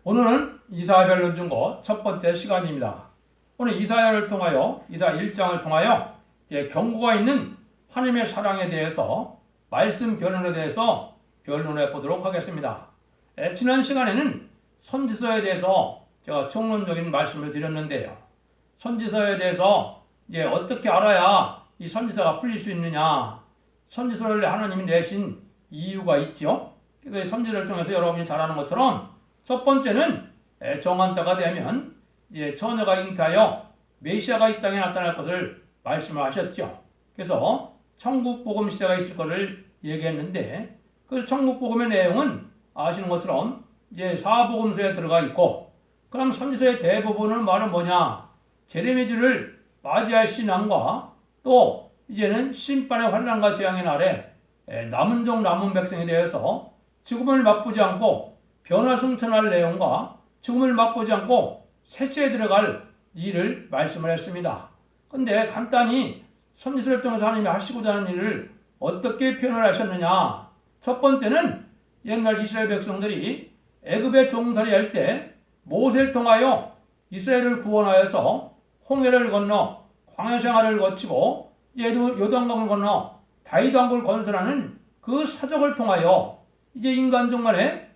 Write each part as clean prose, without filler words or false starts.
오늘은 이사야별론 중고 첫 번째 시간입니다. 오늘 이사야를 통하여 이사 1장을 통하여 경고가 있는 하나님의 사랑에 대해서 말씀 변론에 대해서 변론해 보도록 하겠습니다. 지난 시간에는 선지서에 대해서 제가 총론적인 말씀을 드렸는데요. 선지서에 대해서 어떻게 알아야 이 선지서가 풀릴 수 있느냐, 선지서를 하나님이 내신 이유가 있죠. 그래서 이 선지서를 통해서 여러분이 잘 아는 것처럼 첫 번째는 정한 때가 되면 처녀가 잉태하여 메시아가 이 땅에 나타날 것을 말씀을 하셨죠. 그래서 천국 복음 시대가 있을 것을 얘기했는데, 그 천국 복음의 내용은 아시는 것처럼 사복음서에 들어가 있고, 그럼 선지서의 대부분은 말은 뭐냐? 제레미주를 맞이할 신앙과 또 이제는 심판의 환난과 재앙의 날에 남은 종 남은 백성에 대해서 죽음을 맛보지 않고 변화승천할 내용과 죽음을 맛보지 않고 세시에 들어갈 일을 말씀을 했습니다. 그런데 간단히 선지서를 통해서 하나님이 하시고자 하는 일을 어떻게 표현을 하셨느냐? 첫 번째는 옛날 이스라엘 백성들이 애굽에 종살이 할 때 모세를 통하여 이스라엘을 구원하여서 홍해를 건너 광야 생활을 거치고 요단강을 건너 다윗 왕국을 건설하는 그 사적을 통하여 이제 인간 종말에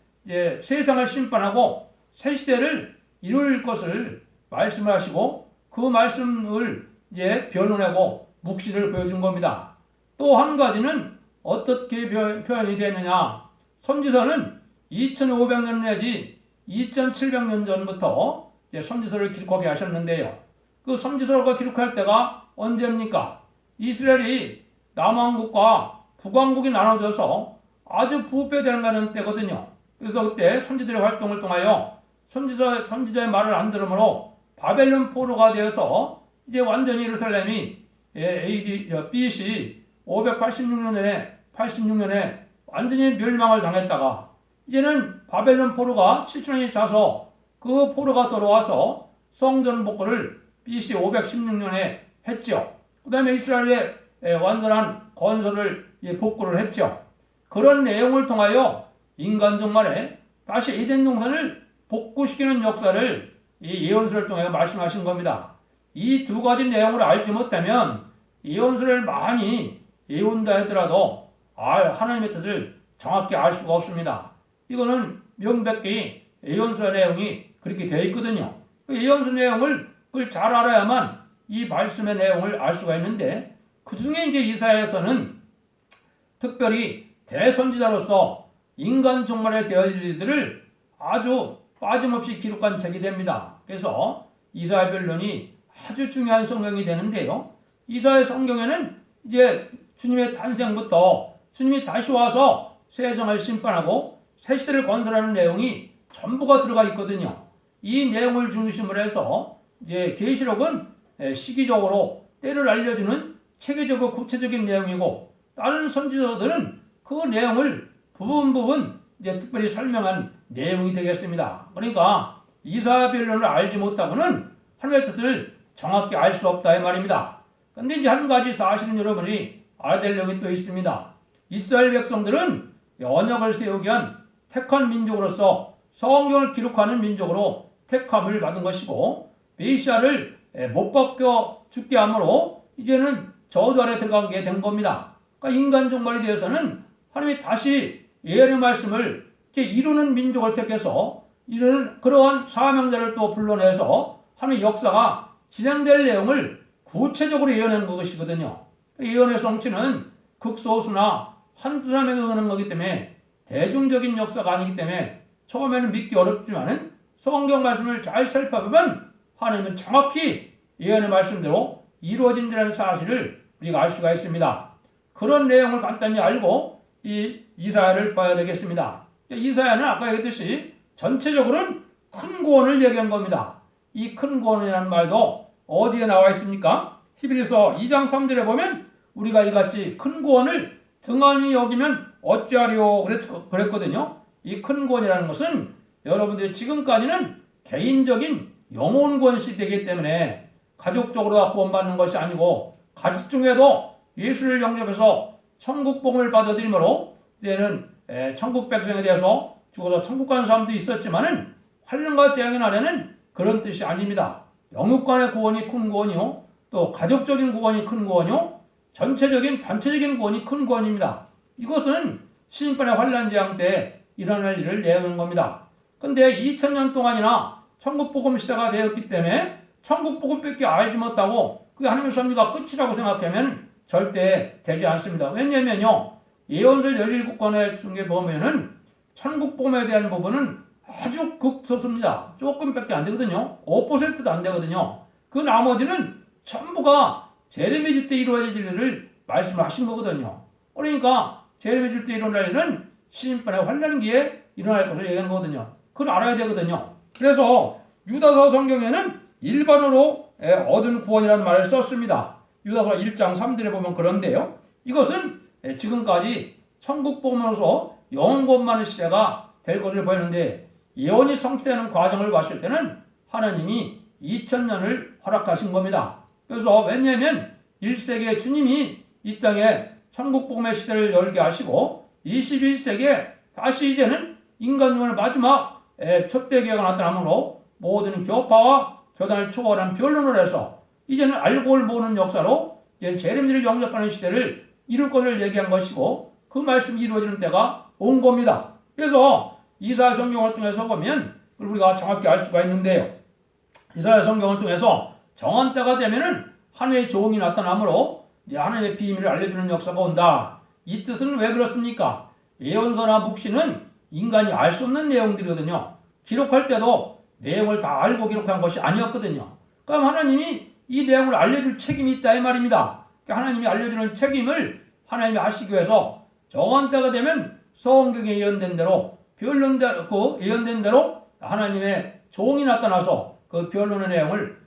세상을 심판하고 새 시대를 이룰 것을 말씀을 하시고, 그 말씀을 변론하고 묵시를 보여준 겁니다. 또 한 가지는 어떻게 표현이 되느냐? 선지서는 2500년 내지 2700년 전부터 선지서를 기록하게 하셨는데요. 그 선지서가 기록할 때가 언제입니까? 이스라엘이 남왕국과 북왕국이 나눠져서 아주 부패되는 때거든요. 그래서 그때 선지들의 활동을 통하여 선지자의 말을 안 들으므로 바벨론 포로가 되어서 완전히 예루살렘이 BC 586년에 완전히 멸망을 당했다가 이제는 바벨론 포로가 7천년이 자서 그 포로가 돌아와서 성전 복구를 BC 516년에 했죠. 그 다음에 이스라엘의 완전한 건설을 복구를 했죠. 그런 내용을 통하여 인간 종말에 다시 에덴 동산을 복구시키는 역사를 이 예언서를 통해 말씀하신 겁니다. 이 두 가지 내용을 알지 못하면 예언서를 많이 외운다 하더라도 하나님의 뜻을 정확히 알 수가 없습니다. 이거는 명백히 예언서 내용이 그렇게 되어 있거든요. 예언서 내용을 잘 알아야만 이 말씀의 내용을 알 수가 있는데, 그 중에 이사야서는 특별히 대선지자로서 인간 종말에 되어질 일들을 아주 빠짐없이 기록한 책이 됩니다. 그래서 이사야 변론이 아주 중요한 성경이 되는데요. 이사야 성경에는 주님의 탄생부터 주님이 다시 와서 세상을 심판하고 새 시대를 건설하는 내용이 전부가 들어가 있거든요. 이 내용을 중심으로 해서 계시록은 시기적으로 때를 알려주는 체계적이고 구체적인 내용이고, 다른 선지서들은 그 내용을 부분 특별히 설명한 내용이 되겠습니다. 그러니까 이사야 변론을 알지 못하고는 하나님의 뜻을 정확히 알 수 없다 이 말입니다. 그런데 한 가지 사실은 여러분이 알아야 될 내용이 또 있습니다. 이스라엘 백성들은 언약을 세우기 위한 택한 민족으로서 성경을 기록하는 민족으로 택함을 받은 것이고, 메시아를 못 박혀 죽게 함으로 이제는 저주 아래 들어가게 된 겁니다. 그러니까 인간 종말에 대해서는 하나님이 다시 예언의 말씀을 이루는 민족을 택해서 이루는 그러한 사명자를 또 불러내서 하나님의 역사가 진행될 내용을 구체적으로 예언한 것이거든요. 예언의 성취는 극소수나 한두 사람에게 의하는 거기 때문에 대중적인 역사가 아니기 때문에 처음에는 믿기 어렵지만은 성경 말씀을 잘 살펴보면 하나님은 정확히 예언의 말씀대로 이루어진다는 사실을 우리가 알 수가 있습니다. 그런 내용을 간단히 알고 이사야를 봐야 되겠습니다. 이사야는 아까 얘기했듯이 전체적으로는 큰 구원을 얘기한 겁니다. 이 큰 구원이라는 말도 어디에 나와 있습니까? 히브리서 2장 3절에 보면 우리가 이같이 큰 구원을 등한히 여기면 어찌하리요 그랬거든요. 이 큰 구원이라는 것은 여러분들이 지금까지는 개인적인 영혼 구원이 되기 때문에 가족적으로 구원받는 것이 아니고, 가족 중에도 예수를 영접해서 천국 복음을 받아들이므로 이제는 천국 백성에 대해서 죽어서 천국 가는 사람도 있었지만은 환란과 재앙의 날에는 그런 뜻이 아닙니다. 영육간의 구원이 큰 구원이요, 또 가족적인 구원이 큰 구원이요, 전체적인 단체적인 구원이 큰 구원입니다. 이것은 심판의 환란 재앙 때 일어날 일을 예언하는 겁니다. 근데 2000년 동안이나 천국복음 시대가 되었기 때문에 천국복음밖에 알지 못하고 그게 하나님의 섭리가 끝이라고 생각하면 절대 되지 않습니다. 왜냐면요, 예언서 17권의 중에 보면은 천국복음에 대한 부분은 아주 극소수입니다. 조금밖에 안 되거든요. 5%도 안 되거든요. 그 나머지는 전부가 제레미야 때 이루어질 일을 말씀하신 거거든요. 그러니까 제레미야 때 일어날 일은 시인판의 환란기에 일어날 것을 얘기한 거거든요. 그걸 알아야 되거든요. 그래서 유다서 성경에는 일반으로 얻은 구원이라는 말을 썼습니다. 유다서 1장 3절에 보면 그런데요. 이것은 지금까지 천국복음으로서 영원권만의 시대가 될 것을 보이는데, 예언이 성취되는 과정을 봤을 때는 하나님이 2000년을 허락하신 겁니다. 그래서 왜냐하면 1세기에 주님이 이 땅에 천국복음의 시대를 열게 하시고 21세기에 다시 이제는 인간의 마지막 첫대기가 나타나므로 모든 교파와 교단을 초월한 변론을 해서 이제는 알고를 모으는 역사로 이제 제레미야를 영접하는 시대를 이룰 것을 얘기한 것이고, 그 말씀이 이루어지는 때가 온 겁니다. 그래서 이사야 성경을 통해서 보면 우리가 정확히 알 수가 있는데요. 이사야 성경을 통해서 정한 때가 되면은 하나님의 종이 나타나므로 이제 하나님의 비밀을 알려주는 역사가 온다. 이 뜻은 왜 그렇습니까? 예언서나 묵시는 인간이 알 수 없는 내용들이거든요. 기록할 때도 내용을 다 알고 기록한 것이 아니었거든요. 그럼 하나님이 이 내용을 알려줄 책임이 있다 이 말입니다. 하나님이 알려주는 책임을 하나님이 하시기 위해서 정한 때가 되면 성경에 예언된 대로 변론되고 예언된 대로 하나님의 종이 나타나서 그 변론의 내용을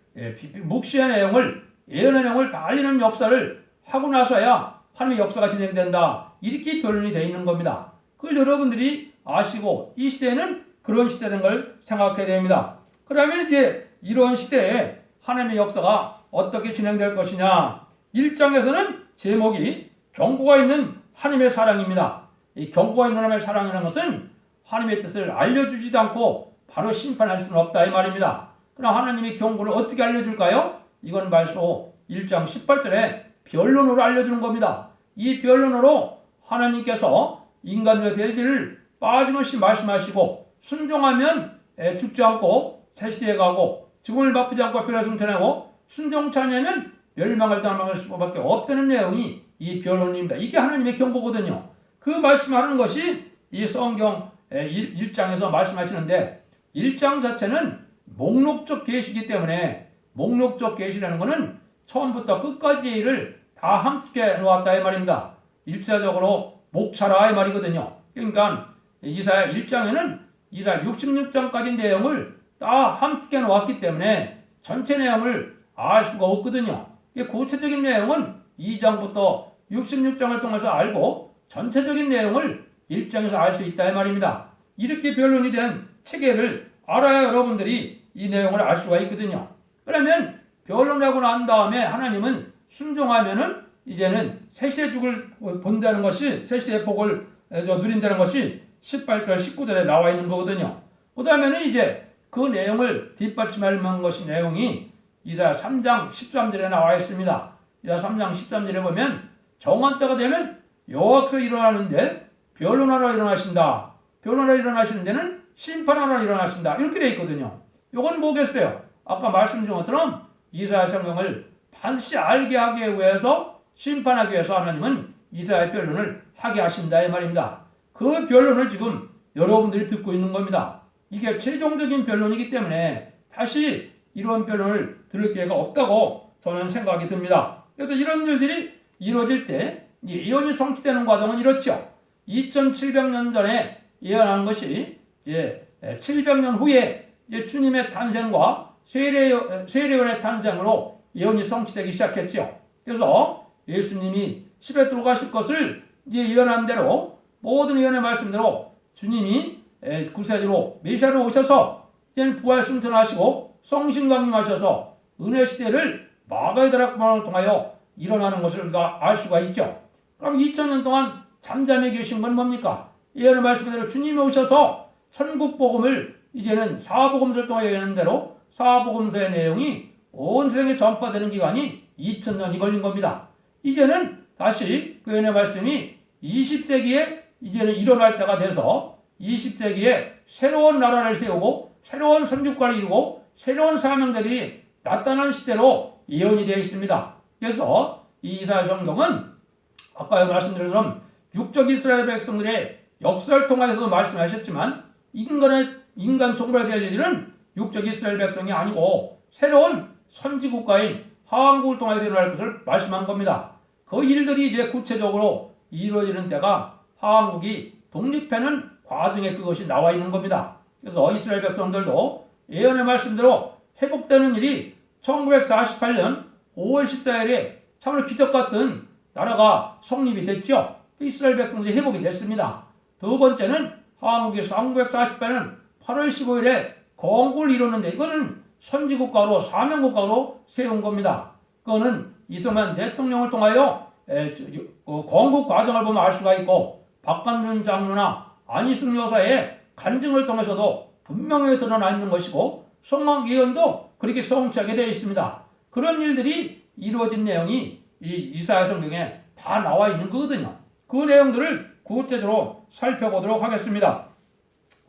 묵시의 내용을 예언의 내용을 다 알리는 역사를 하고 나서야 하나님의 역사가 진행된다. 이렇게 변론이 되어 있는 겁니다. 그걸 여러분들이 아시고 이 시대에는 그런 시대라는 걸 생각해야 됩니다. 그러면 이제 이런 시대에 하나님의 역사가 어떻게 진행될 것이냐. 1장에서는 제목이 경고가 있는 하나님의 사랑입니다. 이 경고가 있는 하나님의 사랑이라는 것은 하나님의 뜻을 알려주지도 않고 바로 심판할 수는 없다 이 말입니다. 그럼 하나님의 경고를 어떻게 알려줄까요? 이건 말소 1장 18절에 변론으로 알려주는 겁니다. 이 변론으로 하나님께서 인간의 될 일을 빠짐없이 말씀하시고, 순종하면 죽지 않고 새 시대에 가고, 죽음을 맛보지 않고 변화를 승천하고, 순종치 않으면 멸망을 당할 수밖에 없다는 내용이 이 변론입니다. 이게 하나님의 경고거든요. 그 말씀하는 것이 이 성경 1장에서 말씀하시는데, 1장 자체는 목록적 계시이기 때문에, 목록적 계시라는 것은 처음부터 끝까지의 일을 다 함께 놓았다 이 말입니다. 일차적으로 목차라 이 말이거든요. 그러니까 이사야 1장에는 이사야 66장까지 내용을 다 함께 놓았기 때문에 전체 내용을 알 수가 없거든요. 구체적인 내용은 2장부터 66장을 통해서 알고 전체적인 내용을 1장에서 알 수 있다 이 말입니다. 이렇게 변론이 된 체계를 알아야 여러분들이 이 내용을 알 수가 있거든요. 그러면 변론하고 난 다음에 하나님은 순종하면은 이제는 새시대 죽을 본다는 것이, 새시대의 복을 누린다는 것이 18절 19절에 나와 있는 거거든요. 그 다음에는 이제 그 내용을 뒷받침할 만한 것이 내용이 이사야 3장 13절에 나와 있습니다. 이사야 3장 13절에 보면 정한 때가 되면 여호와께서 일어나는데 변론하러 일어나신다. 변론하러 일어나시는 데는 심판하러 일어나신다. 이렇게 되어 있거든요. 이건 뭐겠어요? 아까 말씀드린 것처럼 이사야 성경을 반드시 알게 하기 위해서, 심판하기 위해서 하나님은 이사야의 변론을 하게 하신다 이 말입니다. 그 변론을 지금 여러분들이 듣고 있는 겁니다. 이게 최종적인 변론이기 때문에 다시 이런 변론을 들을 기회가 없다고 저는 생각이 듭니다. 그래서 이런 일들이 이루어질 때 예언이 성취되는 과정은 이렇죠. 2700년 전에 예언한 것이 700년 후에 주님의 탄생과 세례요한의 탄생으로 예언이 성취되기 시작했죠. 그래서 예수님이 십에 들어가실 것을 이제 예언한 대로 모든 예언의 말씀대로 주님이 구세주로 메시아로 오셔서 이제는 부활 승천하시고 성신 강림하셔서 은혜 시대를 마가의 다락방을 통하여 일어나는 것을 우리가 알 수가 있죠. 그럼 2000년 동안 잠잠해 계신 건 뭡니까? 예언의 말씀대로 주님이 오셔서 천국 복음을 이제는 사복음서를 통해 얘기하는 대로 사복음서의 내용이 온 세상에 전파되는 기간이 2000년이 걸린 겁니다. 이제는 다시 그 연의 말씀이 20세기에 이제는 일어날 때가 돼서 20세기에 새로운 나라를 세우고 새로운 선주과를 이루고 새로운 사명들이 나타난 시대로 예언이 되어 있습니다. 그래서 이 이사야 성경은 아까 말씀드린 것처럼 육적 이스라엘 백성들의 역사를 통해서도 말씀하셨지만 인간 종말에 대할 일은 육적 이스라엘 백성이 아니고 새로운 선지국가인 하왕국을 통하여 일어날 것을 말씀한 겁니다. 그 일들이 이제 구체적으로 이루어지는 때가 하왕국이 독립하는 과정에 그것이 나와 있는 겁니다. 그래서 이스라엘 백성들도 예언의 말씀대로 회복되는 일이 1948년 5월 14일에 참으로 기적 같은 나라가 성립이 됐죠. 이스라엘 백성들이 회복이 됐습니다. 두 번째는 하왕국에서 1948년 8월 15일에 건국을 이루는데 이거는 선지국가로 사명국가로 세운 겁니다. 그거는 이승만 대통령을 통하여 건국 과정을 보면 알 수가 있고 박관준 장로나 안희숙 여사의 간증을 통해서도 분명히 드러나 있는 것이고 성경 예언도 그렇게 성취하게 되어 있습니다. 그런 일들이 이루어진 내용이 이 이사야 성경에 다 나와 있는 거거든요. 그 내용들을 구체적으로 살펴보도록 하겠습니다.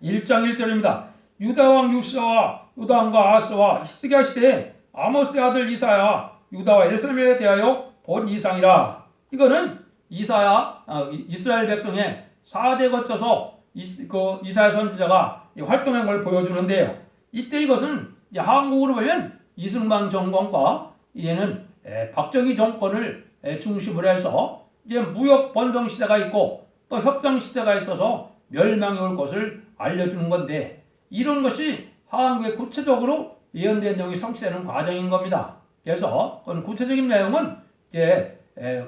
1장 1절입니다. 유다 왕 요시아와 유다 왕과 아하스와 히스기야 시대에 아모스의 아들 이사야 유다와 예루살렘에 대하여 본 이상이라. 이거는 이스라엘 백성의 4대 거쳐서 이사야 선지자가 활동한 걸 보여주는데요. 이때 이것은 한국으로 보면 이승만 정권과 이제는 박정희 정권을 중심으로 해서 이제 무역 번성 시대가 있고 또 협상 시대가 있어서 멸망이 올 것을 알려주는 건데 이런 것이 한국에 구체적으로 예언된 내용이 성취되는 과정인 겁니다. 그래서 그건 구체적인 내용은 이제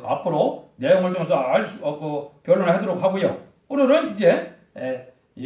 앞으로 내용을 통해서 변론을 하도록 하고요. 오늘은 이제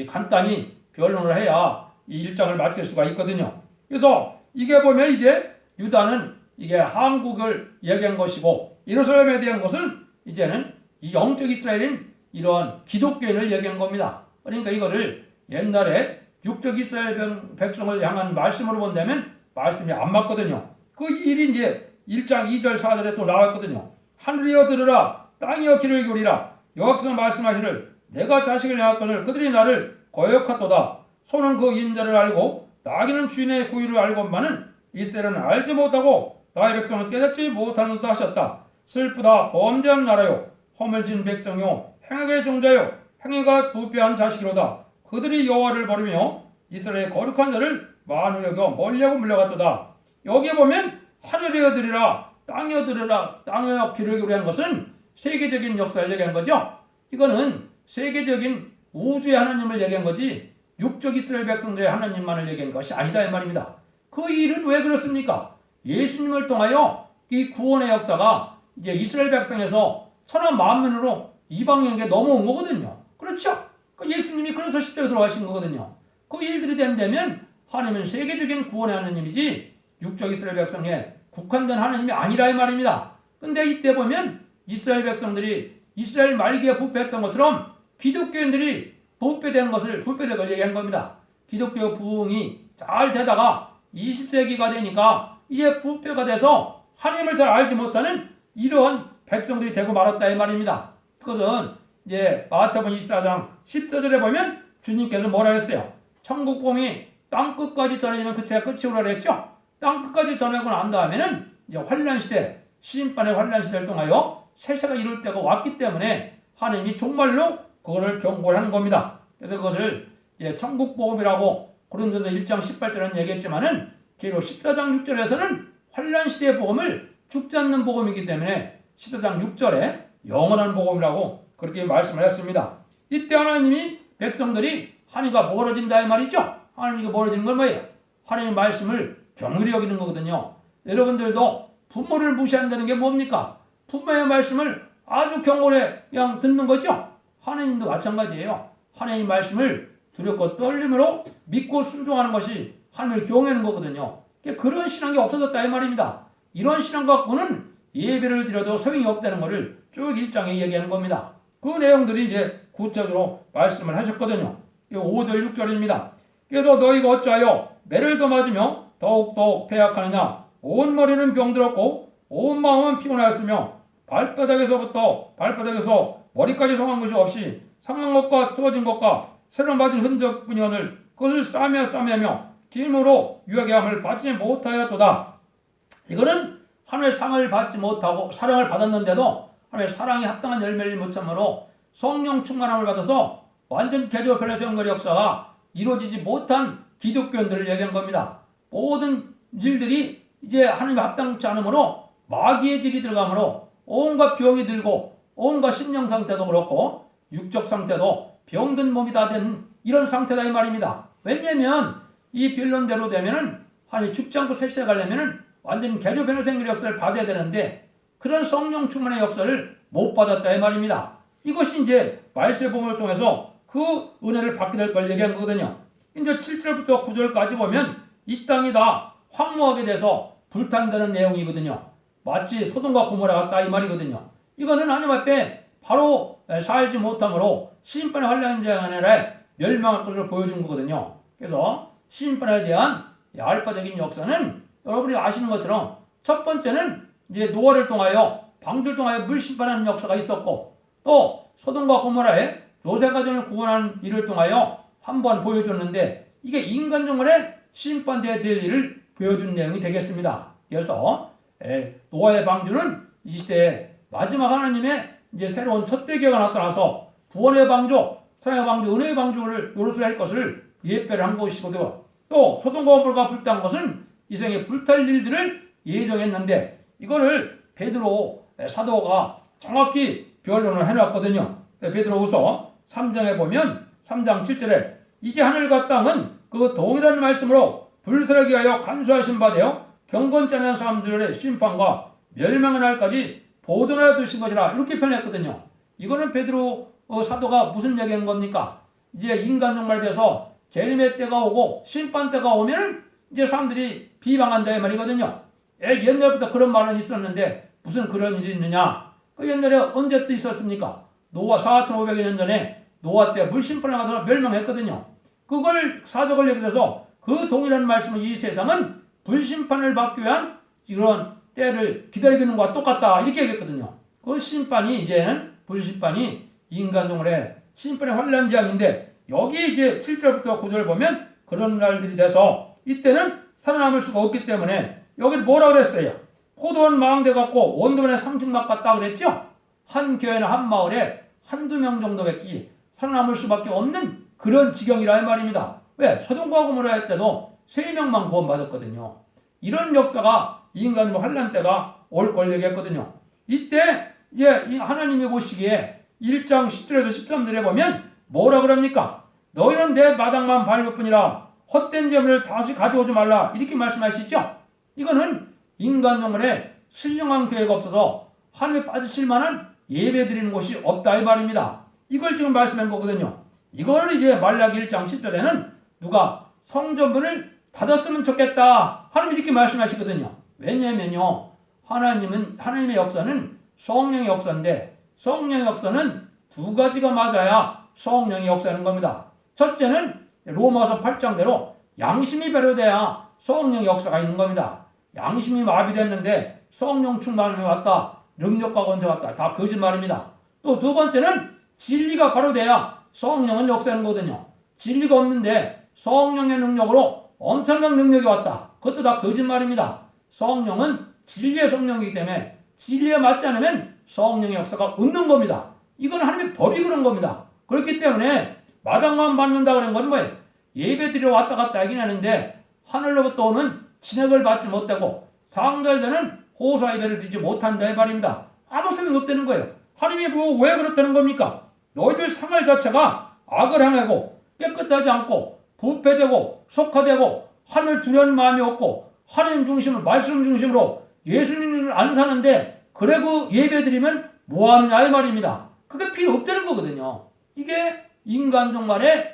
간단히 변론을 해야 이 1장을 마칠 수가 있거든요. 그래서 이게 보면 이제 유다는 이게 한국을 얘기한 것이고 예루살렘에 대한 것은 이제는 이 영적 이스라엘인 이러한 기독교인을 얘기한 겁니다. 그러니까 이거를 옛날에 육적 이스라엘 백성을 향한 말씀으로 본다면 말씀이 안 맞거든요. 그 일이 이제 1장 2절 4절에 또 나왔거든요. 하늘이여 들으라 땅이여 귀를 기울이라 여호와께서 말씀하시를 내가 자식을 낳았거늘 그들이 나를 거역하도다. 소는 그 임자를 알고 나귀는 주인의 구유를 알건만은 이스라엘은 알지 못하고 나의 백성은 깨닫지 못하는다 하셨다. 슬프다 범죄한 나라요 허물진 백성요 행악의 종자요 행위가 부패한 자식이로다. 그들이 여호와를 버리며 이스라엘의 거룩한 자를 만을 여겨 멀리하고 물려갔도다. 여기에 보면 하늘이여 들으라 땅이여 들으라 땅이여 귀를 기울이라는 것은 세계적인 역사를 얘기한 거죠. 이거는 세계적인 우주의 하나님을 얘기한 거지 육적 이스라엘 백성들의 하나님만을 얘기한 것이 아니다 이 말입니다. 그 일은 왜 그렇습니까? 예수님을 통하여 이 구원의 역사가 이제 이스라엘 백성에서 천하 만민으로 이방인에게 넘어온 거거든요. 그렇죠? 예수님이 그래서 십자가에 들어가신 거거든요. 그 일들이 된다면 하나님은 세계적인 구원의 하나님이지 육적 이스라엘 백성에 국한된 하나님이 아니라 이 말입니다. 근데 이때 보면 이스라엘 백성들이 이스라엘 말기에 부패했던 것처럼 기독교인들이 부패된 걸 얘기한 겁니다. 기독교 부흥이 잘 되다가 20세기가 되니까 이제 부패가 돼서 하나님을 잘 알지 못하는 이러한 백성들이 되고 말았다 이 말입니다. 그것은 이제 마태복음 24장 14절에 보면 주님께서 뭐라 했어요? 천국 복음이 땅 끝까지 전해지면 그때가 끝이오라 그랬죠. 땅 끝까지 전하고 난 다음에는 이제 환란 시대, 심판의 환란 시대를 통하여 세세가 이룰 때가 왔기 때문에 하나님이 정말로 그거를 경고를 하는 겁니다. 그래서 그것을 이제 천국 복음이라고 고린도서 1장 18절에는 얘기했지만은 계로 14장 6절에서는 환란 시대의 복음을 죽지 않는 복음이기 때문에 14장 6절에 영원한 복음이라고 그렇게 말씀을 했습니다. 이때 하나님이 백성들이 하나님과 멀어진다 이 말이죠. 하나님과 멀어지는 건 뭐예요? 하나님의 말씀을 경휼히 여기는 거거든요. 여러분들도 부모를 무시한다는 게 뭡니까? 부모의 말씀을 아주 경홀히 그냥 듣는 거죠. 하나님도 마찬가지예요. 하나님의 말씀을 두렵고 떨림으로 믿고 순종하는 것이 하나님을 경외하는 거거든요. 그런 신앙이 없어졌다 이 말입니다. 이런 신앙 갖고는 예배를 드려도 소용이 없다는 것을 쭉 1장에 얘기하는 겁니다. 그 내용들이 이제 구체적으로 말씀을 하셨거든요. 5절 6절입니다. 그래서 너희가 어찌하여 매를 더 맞으며 더욱더 패약하느냐. 온 머리는 병들었고 온 마음은 피곤하였으며 발바닥에서 머리까지 성한 것이 없이 상한 것과 틀어진 것과 새로 맞은 흔적뿐이오늘 그것을 싸매하며 힘으로 유하게 함을 받지 못하였도다. 이거는 하나님의 상을 받지 못하고 사랑을 받았는데도 하나님의 사랑이 합당한 열매를 못 참으로 성령 충만함을 받아서 완전 개조 변화의 연결 역사가 이루어지지 못한 기독교인들을 얘기한 겁니다. 모든 일들이 이제 하나님의 합당치 않으므로 마귀의 질이 들어가므로 온갖 병이 들고 온갖 심령 상태도 그렇고 육적 상태도 병든 몸이 다 된 이런 상태다 이 말입니다. 왜냐면 이 변론대로 되면은 하나님이 죽지 않고 셋째 가려면은 완전 개조 변화의 연결 역사를 받아야 되는데 그런 성령 충만의 역사를 못 받았다 이 말입니다. 이것이 이제 말세 복음을 통해서 그 은혜를 받게 될 걸 얘기한 거거든요. 이제 7절부터 9절까지 보면 이 땅이 다 황무하게 돼서 불탄다는 내용이거든요. 마치 소돔과 고모라 같다 이 말이거든요. 이거는 하나님 앞에 바로 살지 못함으로 심판의 환란의 아니라 멸망할 것을 보여준 거거든요. 그래서 심판에 대한 알파적인 역사는 여러분이 아시는 것처럼 첫 번째는 이제 노아를 통하여 방주를 통하여 물 심판하는 역사가 있었고 또 소돔과 고모라의 롯의 가정을 구원하는 일을 통하여 한번 보여줬는데 이게 인간 정말의 심판대에 될 일을 보여준 내용이 되겠습니다. 그래서 노아의 방주는 이 시대에 마지막 하나님의 이제 새로운 첫 대교가 나타나서 구원의 방주, 사랑의 방주, 은혜의 방주를 노릇을 할 것을 예배를 한 것이거든요. 또 소돔과 고모라가 불탄 것은 이 생에 불탈 일들을 예정했는데 이거를 베드로 사도가 정확히 변론을 해놨거든요. 베드로후서 3장에 보면 3장 7절에 이제 하늘과 땅은 그 동일한 말씀으로 불사르게 하여 간수하신 바 되어 경건치 않은 사람들의 심판과 멸망의 날까지 보존하여 두신 것이라 이렇게 표현했거든요. 이거는 베드로 사도가 무슨 얘기한 겁니까? 이제 인간 종말에 대해서 재림의 때가 오고 심판 때가 오면 이제 사람들이 비방한다 이 말이거든요. 옛날부터 그런 말은 있었는데 무슨 그런 일이 있느냐? 그 옛날에 언제 또 있었습니까? 노아 4,500여 년 전에 노아 때 물심판을 가서 멸망했거든요. 그걸 사적을 얘기해서 그 동일한 말씀은 이 세상은 불심판을 받기 위한 이런 때를 기다리고 있는 것과 똑같다 이렇게 얘기했거든요. 그 심판이 이제는 불심판이 인간종의 심판의 환란지향인데 여기 이제 7절부터 9절을 보면 그런 날들이 돼서 이때는 살아남을 수가 없기 때문에 여기 뭐라 그랬어요? 포도원 망대 같고 원도원의 상징막 같다 그랬죠? 한 교회나 한 마을에 한두 명 정도밖에 살아남을 수밖에 없는 그런 지경이라 이 말입니다. 왜? 소돔과 고모라 할 때도 3명만 구원받았거든요. 이런 역사가 인간의 환란 때가 올 걸 얘기했거든요. 이때 이제 하나님이 보시기에 1장 10절에서 13절에 보면 뭐라 그럽니까? 너희는 내 마당만 밟을 뿐이라 헛된 재물을 다시 가져오지 말라 이렇게 말씀하시죠. 이거는 인간 영혼에 신령한 교회가 없어서 하나님에 빠지실 만한 예배 드리는 곳이 없다 이 말입니다. 이걸 지금 말씀한 거거든요. 이거를 이제 말라기 1장 10절에는 누가 성전문을 닫았으면 좋겠다 하나님 이렇게 말씀하시거든요. 왜냐면요 하나님의 역사는 성령의 역사인데 성령의 역사는 두 가지가 맞아야 성령의 역사하는 겁니다. 첫째는 로마서 8장대로 양심이 배려돼야 성령의 역사가 있는 겁니다. 양심이 마비됐는데 성령 충만함이 왔다. 능력과 권세 왔다. 다 거짓말입니다. 또 두 번째는 진리가 바로 돼야 성령은 역사하는 거거든요. 진리가 없는데 성령의 능력으로 엄청난 능력이 왔다. 그것도 다 거짓말입니다. 성령은 진리의 성령이기 때문에 진리에 맞지 않으면 성령의 역사가 없는 겁니다. 이건 하나님의 법이 그런 겁니다. 그렇기 때문에 마당만 받는다 그런 건 뭐예요? 예배드리러 왔다 갔다 하긴 하는데 하늘로부터 오는 진액을 받지 못하고 상달되는 호사 예배를 드리지 못한다 이 말입니다. 아무 소용이 없다는 거예요. 하나님이 왜 그렇다는 겁니까? 너희들 생활 자체가 악을 행하고 깨끗하지 않고 부패되고 속화되고 하늘 두려운 마음이 없고 하나님 중심으로 말씀 중심으로 예수님을 안 사는데 그래 그 예배드리면 뭐하느냐 이 말입니다. 그게 필요 없다는 거거든요. 이게 인간 종말의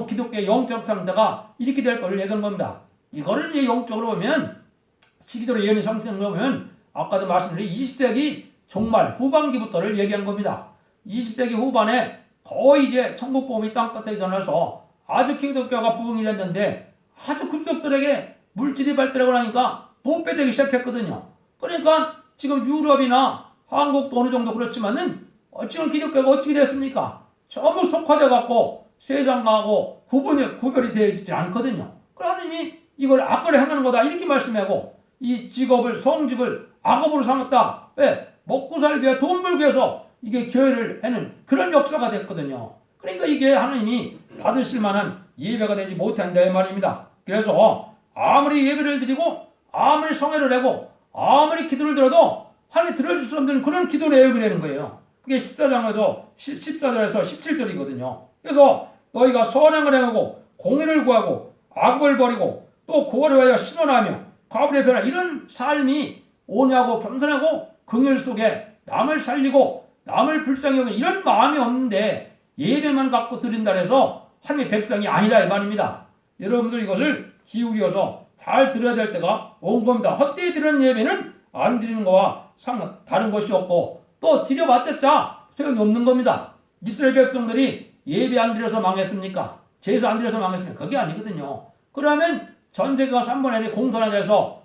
기독교의 영적 상태가 이렇게 될 걸 얘기한 겁니다. 이거를 이제 영적으로 보면 시기도로 예언의 성경으로 보면 아까도 말씀드린 20세기 종말 후반기부터를 얘기한 겁니다. 20세기 후반에 거의 이제 천국복음이 땅끝에 전해서 아주 기독교가 부흥이 됐는데 아주 급속도하게 물질이 발달하고 나니까 부패되기 시작했거든요. 그러니까 지금 유럽이나 한국도 어느 정도 그렇지만은 지금 기독교가 어떻게 됐습니까? 전부 속화돼 갖고 세상하고 구별이 되어 있지 않거든요. 그러니 이걸 악을 행하는 거다 이렇게 말씀하고 이 직업을 성직을 악업으로 삼았다. 왜? 먹고 살기 위해 돈 벌기 위해서 이게 교회를 하는 그런 역사가 됐거든요. 그러니까 이게 하나님이 받으실 만한 예배가 되지 못한다 이 말입니다. 그래서 아무리 예배를 드리고 아무리 성회를 하고 아무리 기도를 들어도 하나님 들어줄 수 없는 그런 기도 내역이라는 거예요. 그게 14장에도 14절에서 17절이거든요. 그래서 너희가 선행을 행하고 공의를 구하고 악을 버리고 또 고거를 위하여 신원하며 과부의 변화 이런 삶이 온유하고 겸손하고 긍휼 속에 남을 살리고 남을 불쌍히 여기는 이런 마음이 없는데 예배만 갖고 드린다 해서 하나님의 백성이 아니라 이 말입니다. 여러분들 이것을 기울여서 잘 들어야 될 때가 온 겁니다. 헛되이 드리는 예배는 안 드리는 거와 다른 것이 없고 또 드려봤자 소용이 없는 겁니다. 이스라엘 백성들이 예배 안 드려서 망했습니까? 제사 안 드려서 망했습니까? 그게 아니거든요. 그러면 전 세계가 3분의 1이 공산화돼서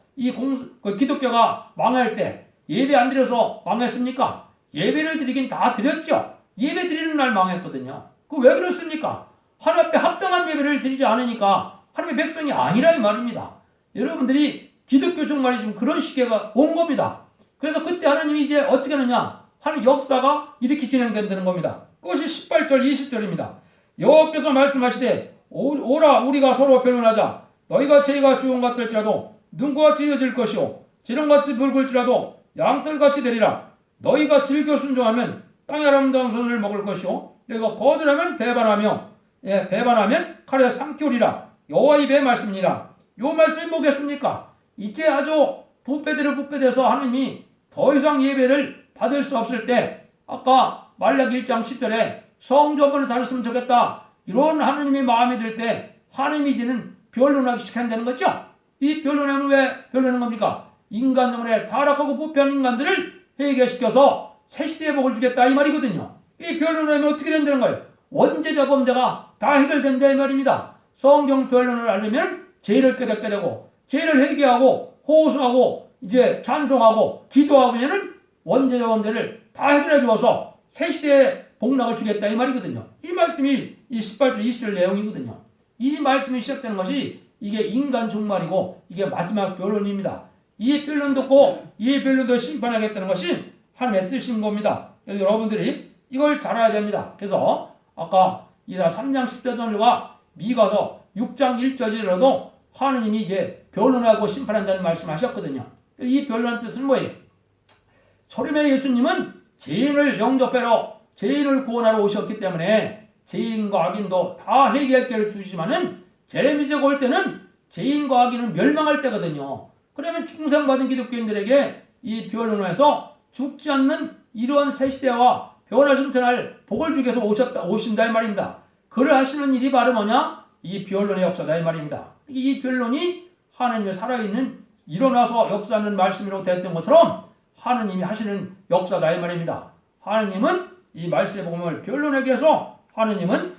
기독교가 망할 때 예배 안 드려서 망했습니까? 예배를 드리긴 다 드렸죠. 예배 드리는 날 망했거든요. 그 왜 그렇습니까? 하나님 앞에 합당한 예배를 드리지 않으니까 하나님의 백성이 아니라 이 말입니다. 여러분들이 기독교 정말이 좀 그런 시기가 온 겁니다. 그래서 그때 하나님이 이제 어떻게 하느냐? 하나님 역사가 이렇게 진행된다는 겁니다. 그것이 18절 20절입니다. 여호와께서 말씀하시되 오라 우리가 서로 변론하자. 너희가 죄가 주온 같을지라도 눈과 찢어질 것이요 지렁같이 붉을지라도 양털같이 되리라. 너희가 즐겨 순종하면 땅의 아름다운 손을 먹을 것이요 너희가 거절하면 배반하면 칼에 삼키우리라. 여호와 입의 말씀이니라. 요 말씀이 뭐겠습니까? 이제 아주 부패돼서 하나님이 더 이상 예배를 받을 수 없을 때 아까 말라기 1장 10절에 성전문을 다녔으면 좋겠다 이런 하나님의 마음이 들 때 하나님이 이제는 변론하기 시작한다는 거죠. 이 변론하면 왜 변론하는 겁니까? 인간 때문에 타락하고 부패한 인간들을 회개시켜서 새 시대의 복을 주겠다 이 말이거든요. 이 변론을 하면 어떻게 된다는 거예요? 원죄자 범죄가 다 해결된다 이 말입니다. 성경 변론을 알려면 죄를 깨닫게 되고 죄를 회개하고 호소하고 이제 찬송하고 기도하면은 원죄자 범죄를 다 해결해 주어서 새 시대의 복락을 주겠다 이 말이거든요. 이 말씀이 이 18절 20절 내용이거든요. 이 말씀이 시작되는 것이 이게 인간 종말이고 이게 마지막 변론입니다. 이 변론 듣고 이 변론도 심판하겠다는 것이 하나님의 뜻인 겁니다. 그래서 여러분들이 이걸 잘 알아야 됩니다. 그래서 아까 이사 3장 10절과 미가서 6장 1절이라도 하나님이 이제 변론하고 심판한다는 말씀하셨거든요. 이 변론의 뜻은 뭐예요? 초림의 예수님은 죄인을 영접하러 죄인을 구원하러 오셨기 때문에 죄인과 악인도 다 해결할 길을 주시지만은 제레미제가 올 때는 죄인과 악인은 멸망할 때거든요. 그러면 충성받은 기독교인들에게 이 변론을 해서 죽지 않는 이러한 새 시대와 변화신 전할 복을 주기 위해서 오신다 이 말입니다. 그를 하시는 일이 바로 뭐냐? 이 변론의 역사다 이 말입니다. 이 변론이 하나님의 살아있는 일어나서 역사하는 말씀이라고 됐던 것처럼 하나님이 하시는 역사다 이 말입니다. 하나님은 이 말씀의 복음을 변론하기 위해서 하나님은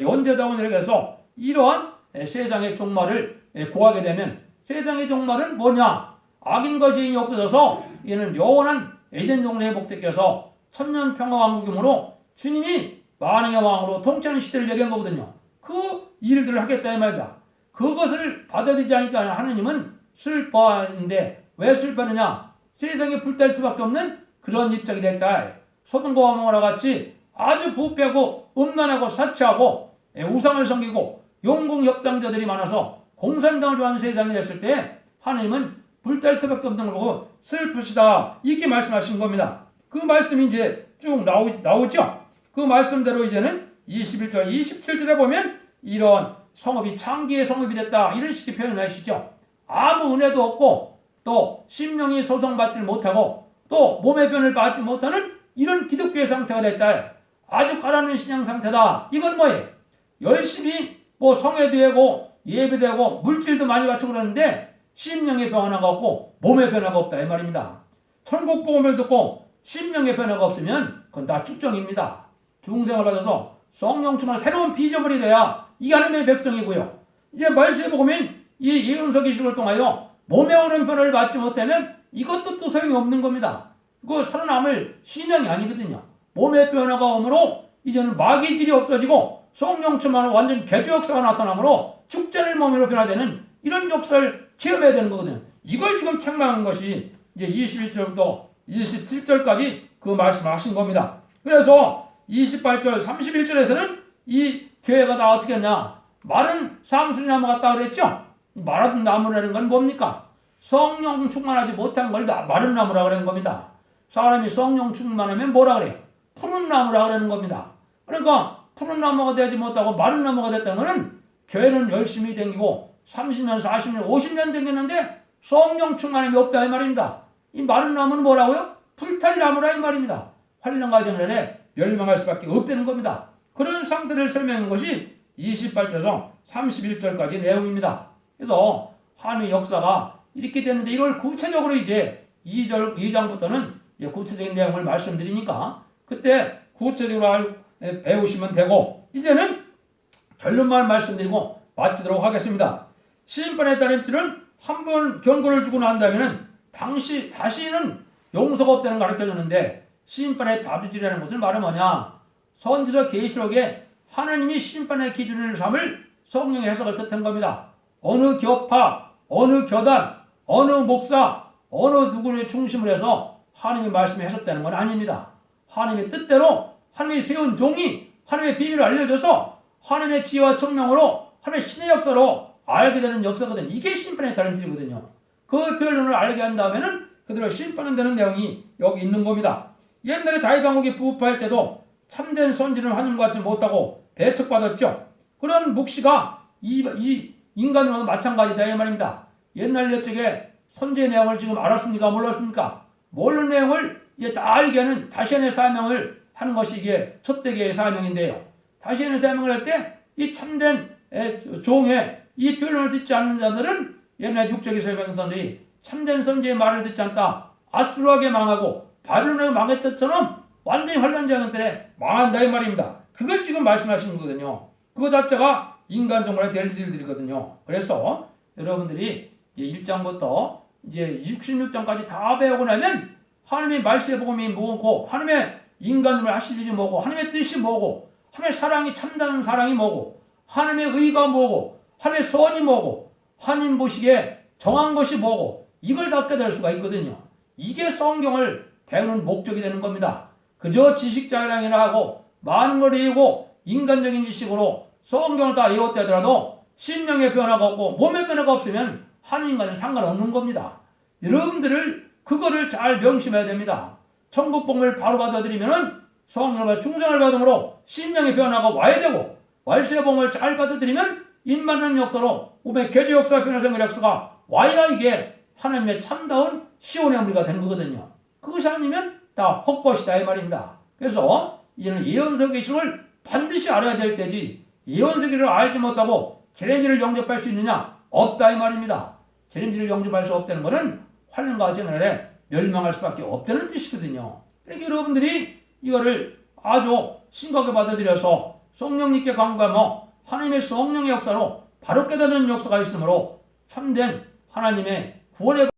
연제자원에게 해서 이러한 세상의 종말을 고하게 되면 세상의 종말은 뭐냐? 악인과 죄인이 없어져서 이는 영원한 에덴 동네 회복되게 해서 천년 평화왕국이므로 주님이 만왕의 왕으로 통치하는 시대를 얘기한 거거든요. 그 일들을 하겠다 이 말이다. 그것을 받아들이지 않으니까 하나님은 슬퍼하는데 왜 슬퍼하느냐? 세상에 불탈 수밖에 없는 그런 입장이 됐다. 소돔과 고모라 같이 아주 부패하고 음란하고 사치하고 우상을 섬기고 용공협상자들이 많아서 공산당을 좋아하는 세상이 됐을 때 하나님은 불탈 수밖에 없는 걸 보고 슬프시다 이렇게 말씀하신 겁니다. 그 말씀이 이제 쭉 나오죠. 그 말씀대로 이제는 21절 27절에 보면 이런 성읍이 창기의 성읍이 됐다 이런 식의 표현하시죠. 아무 은혜도 없고 또 심령이 소성받지 못하고 또 몸의 변을 받지 못하는 이런 기독교의 상태가 됐다. 아주 가라앉는 신앙 상태다. 이건 뭐예요? 열심히 성회도 하고 예배도 하고 물질도 많이 바치고 그러는데 심령의 변화가 없고 몸의 변화가 없다 이 말입니다. 천국 복음을 듣고 심령의 변화가 없으면 그건 다 축정입니다. 중생을 받아서 성령 충만한 새로운 피조물이 돼야 이게 하나님의 백성이고요. 이제 말세에 복음인 이 예언서 기식을 통하여 몸에 오는 변화를 받지 못하면 이것도 또 소용이 없는 겁니다. 그거 살아남을 신앙이 아니거든요. 몸의 변화가 오므로 이제는 마귀질이 없어지고 성령 충만한 완전 개조 역사가 나타나므로 축제를 몸으로 변화되는 이런 역사를 체험해야 되는 거거든요. 이걸 지금 책망한 것이 이제 21절부터 27절까지 그 말씀하신 겁니다. 그래서 28절, 31절에서는 이 교회가 다 어떻게 했냐? 마른 상수리나무 같다 그랬죠? 마른 나무라는 건 뭡니까? 성령 충만하지 못한 걸 마른 나무라 그러는 겁니다. 사람이 성령 충만하면 뭐라 그래요? 푸른 나무라 그러는 겁니다. 그러니까 푸른 나무가 되지 못하고 마른 나무가 됐다는 것은 교회는 열심히 다니고 30년, 40년, 50년 다녔는데 성령 충만함이 없다 이 말입니다. 이 마른 나무는 뭐라고요? 불탈 나무라 이 말입니다. 환난과 전열에 멸망할 수밖에 없다는 겁니다. 그런 상태를 설명한 것이 28절에서 31절까지 내용입니다. 그래서 하나님의 역사가 이렇게 됐는데 이걸 구체적으로 이제 2장부터는 구체적인 내용을 말씀드리니까 그때 구체적으로 배우시면 되고 이제는 결론만 말씀드리고 마치도록 하겠습니다. 심판에 따른 til은 한 번 경고를 주고 난 다음에는 다시는 용서가 없다는 걸 가르쳐주는데 심판의 답이라는 것은 말은 뭐냐? 선지서 계시록에 하나님이 심판의 기준을 삼을 성령의 해석을 뜻한 겁니다. 어느 교파, 어느 교단, 어느 목사, 어느 누구를 중심으로 해서 하나님의 말씀이 해석되는 건 아닙니다. 하나님의 뜻대로 하나님이 세운 종이 하나님의 비밀을 알려줘서 하나님의 지혜와 청명으로 하나님의 신의 역사로 알게 되는 역사거든요. 이게 심판에 따른 til이거든요. 그 변론을 알게 한 다음에는 그대로 심판되는 내용이 여기 있는 겁니다. 옛날에 다윗 왕국이 부패할 때도 참된 선지는 하나님과 같지 못하고 배척받았죠. 그런 묵시가 이 인간으로도 마찬가지다 이 말입니다. 옛날 옛적에 선지의 내용을 지금 알았습니까? 몰랐습니까? 모르는 내용을 다 알게 하는 다시안의 사명을 하는 것이 이게 첫대계의 사명인데요. 다시안의 사명을 할 때 이 참된 종의 이 변론을 듣지 않는 자들은 옛날 육적의 설명자들이 참된 선지의 말을 듣지 않다. 아수르하게 망하고 바벨론에 망했던처럼 완전히 환란자들에 망한다 이 말입니다. 그걸 지금 말씀하시는 거거든요. 그거 자체가 인간적으로 될 일들이거든요. 그래서 여러분들이 이제 1장부터 이제 66장까지 다 배우고 나면 하나님의 말씀의 복음이 뭐고 하나님의 인간을 하실 일이 뭐고 하나님의 뜻이 뭐고 하나님의 사랑이 참다는 사랑이 뭐고 하나님의 의가 뭐고 하나님의 선이 뭐고 하나님 보시기에 정한 것이 뭐고 이걸 다 깨달을 수가 있거든요. 이게 성경을 배우는 목적이 되는 겁니다. 그저 지식자랑이나 하고 많은 걸 외우고 인간적인 지식으로 성경을 다 외웠다 하더라도 심령의 변화가 없고 몸의 변화가 없으면 하나님과는 상관없는 겁니다. 여러분들을 그거를 잘 명심해야 됩니다. 천국 복음을 바로 받아들이면은 성령과 충성을 받음으로 심령의 변화가 와야 되고 말세의 복음을 잘 받아들이면 임받는 역사로 몸의 개조 역사, 변화생활 역사가 와야 이게 하나님의 참다운 시온의 우리가 되는 거거든요. 그것이 아니면 다 헛것이다 이 말입니다. 그래서 이제는 예언서 계시를 반드시 알아야 될 때지 예언서 계시를 알지 못하고 계рем지를 영접할 수 있느냐? 없다 이 말입니다. 계рем지를 영접할 수 없다는 것은 환난과 재난에 멸망할 수밖에 없다는 뜻이거든요. 그러니까 여러분들이 이거를 아주 심각하게 받아들여서 성령님께 간구하며 하나님의 성령의 역사로 바로 깨닫는 역사가 있으므로 참된 하나님의 구원의